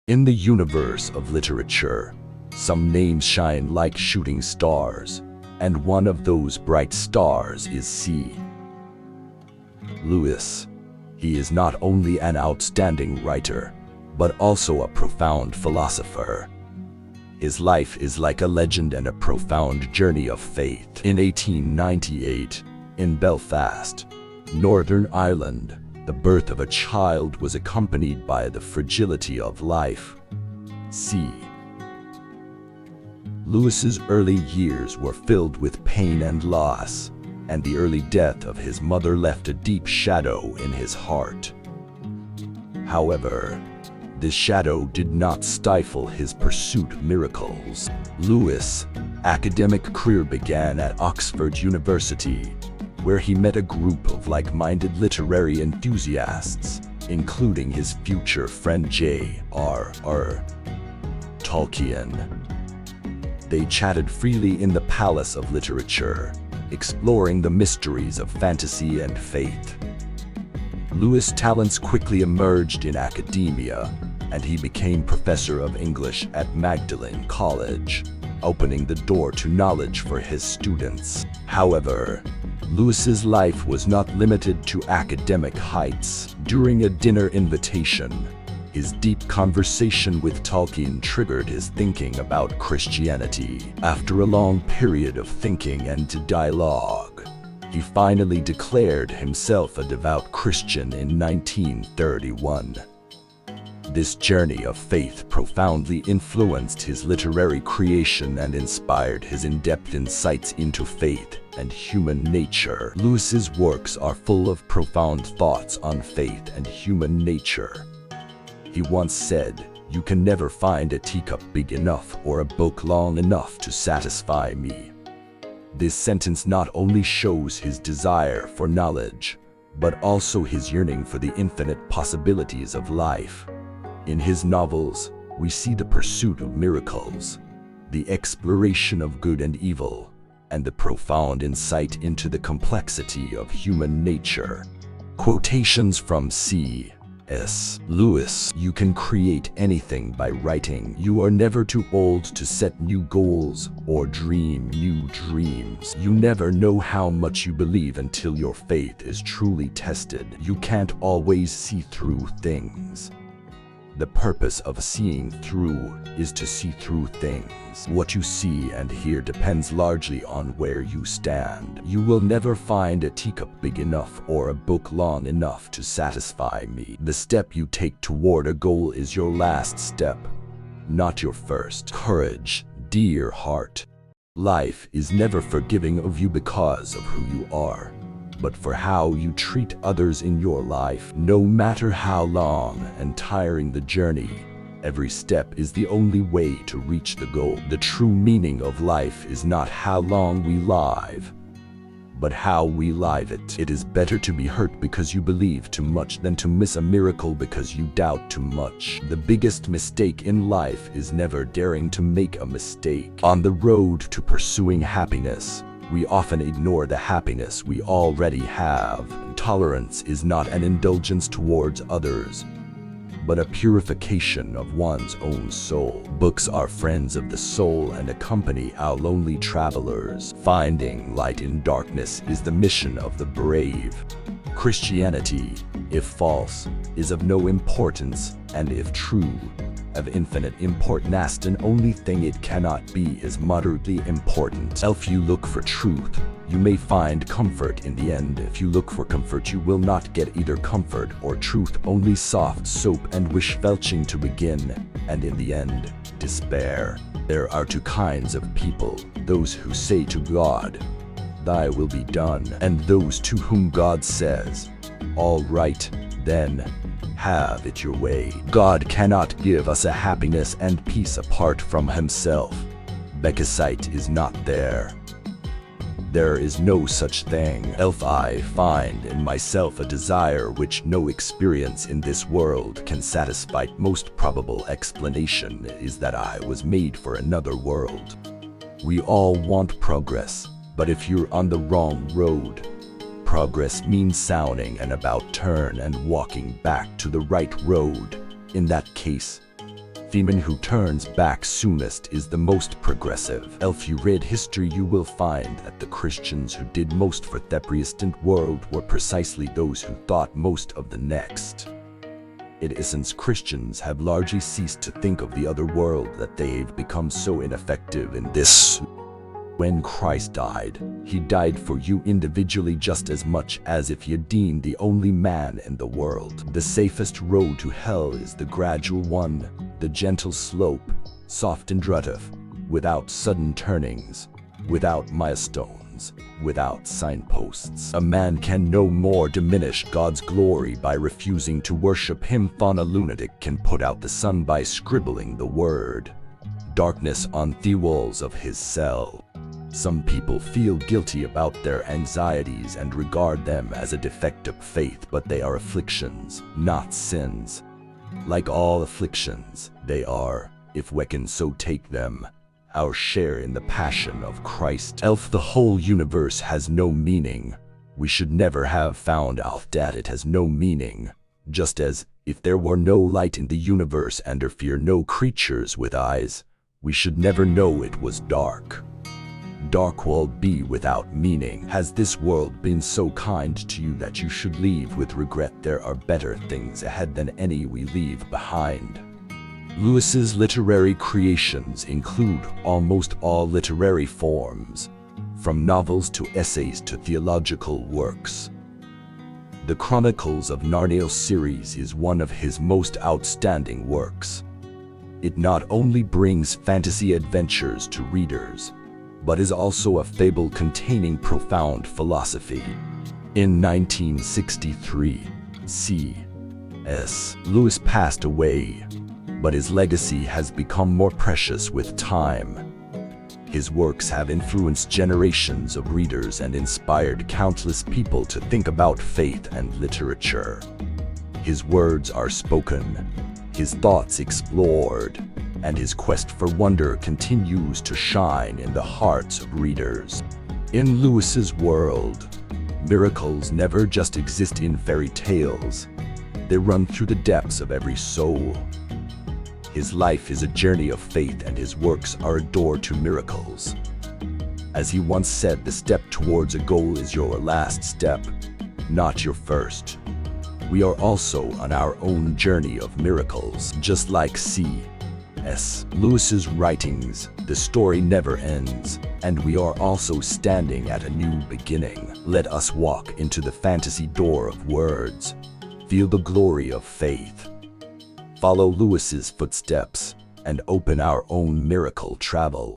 In the universe of literature, some names shine like shooting stars, and one of those bright stars is C.S. Lewis. He is not only an outstanding writer, but also a profound philosopher. His life is like a legend and a profound journey of faith. In 1898, in Belfast, Northern Ireland, the birth of a child was accompanied by the fragility of life. C.S. Lewis's early years were filled with pain and loss, and the early death of his mother left a deep shadow in his heart. However, this shadow did not stifle his pursuit of miracles. Lewis' academic career began at Oxford University, where he met a group of like-minded literary enthusiasts, including his future friend J.R.R. Tolkien. They chatted freely in the Palace of Literature, exploring the mysteries of fantasy and faith. Lewis' talents quickly emerged in academia, and he became professor of English at Magdalen College, opening the door to knowledge for his students. However, Lewis's life was not limited to academic heights. During a dinner invitation, his deep conversation with Tolkien triggered his thinking about Christianity. After a long period of thinking and dialogue, he finally declared himself a devout Christian in 1931. This journey of faith profoundly influenced his literary creation and inspired his in-depth insights into faith and human nature. Lewis's works are full of profound thoughts on faith and human nature. He once said, "You can never find a teacup big enough or a book long enough to satisfy me." This sentence not only shows his desire for knowledge, but also his yearning for the infinite possibilities of life. In his novels, we see the pursuit of miracles, the exploration of good and evil, and the profound insight into the complexity of human nature. Quotations from C.S. Lewis: "You can create anything by writing. You are never too old to set new goals or dream new dreams. You never know how much you believe until your faith is truly tested. You can't always see through things. The purpose of seeing through is to see through things. What you see and hear depends largely on where you stand. You will never find a teacup big enough or a book long enough to satisfy me. The step you take toward a goal is your last step, not your first. Courage, dear heart. Life is never forgiving of you because of who you are, but for how you treat others in your life. No matter how long and tiring the journey, every step is the only way to reach the goal. The true meaning of life is not how long we live, but how we live it. It is better to be hurt because you believe too much than to miss a miracle because you doubt too much. The biggest mistake in life is never daring to make a mistake. On the road to pursuing happiness, we often ignore the happiness we already have. Tolerance is not an indulgence towards others, but a purification of one's own soul. Books are friends of the soul and accompany our lonely travelers. Finding light in darkness is the mission of the brave. Christianity, if false, is of no importance, and if true, of infinite importance. The only thing it cannot be is moderately important. If you look for truth, you may find comfort in the end. If you look for comfort, you will not get either comfort or truth, only soft soap and wish-felching to begin, and in the end, despair. There are two kinds of people: those who say to God, "Thy will be done," and those to whom God says, "All right, then, have it your way." God cannot give us a happiness and peace apart from himself. Becasite is not there. There is no such thing. If I find in myself a desire which no experience in this world can satisfy, most probable explanation is that I was made for another world. We all want progress, but if you're on the wrong road, progress means sounding an about turn and walking back to the right road. In that case, The man who turns back soonest is the most progressive. If you read history, you will find that the Christians who did most for the present world were precisely those who thought most of the next. In essence, Christians have largely ceased to think of the other world, that they've become so ineffective in this. When Christ died, he died for you individually just as much as if you deemed the only man in the world. The safest road to hell is the gradual one, the gentle slope, soft and ruttive, without sudden turnings, without milestones, without signposts. A man can no more diminish God's glory by refusing to worship him than a lunatic can put out the sun by scribbling the word darkness on the walls of his cell. Some people feel guilty about their anxieties and regard them as a defect of faith, but they are afflictions, not sins. Like all afflictions, they are, if we can so take them, our share in the passion of Christ. If the whole universe has no meaning, we should never have found out that it has no meaning, just as, if there were no light in the universe and there fear no creatures with eyes, we should never know it was dark. Dark will be without meaning. Has this world been so kind to you that you should leave with regret? There are better things ahead than any we leave behind. Lewis's literary creations include almost all literary forms, from novels to essays to theological works. The Chronicles of Narrates series is one of his most outstanding works. It not only brings fantasy adventures to readers, but is also a fable containing profound philosophy. In 1963, C.S. Lewis passed away, but his legacy has become more precious with time. His works have influenced generations of readers and inspired countless people to think about faith and literature. His words are spoken, his thoughts explored, and his quest for wonder continues to shine in the hearts of readers. In Lewis's world, miracles never just exist in fairy tales. They run through the depths of every soul. His life is a journey of faith, and his works are a door to miracles. As he once said, the step towards a goal is your last step, not your first. We are also on our own journey of miracles. Just like C.S. Lewis's writings, the story never ends, and we are also standing at a new beginning. Let us walk into the fantasy door of words, feel the glory of faith, follow Lewis's footsteps, and open our own miracle travel.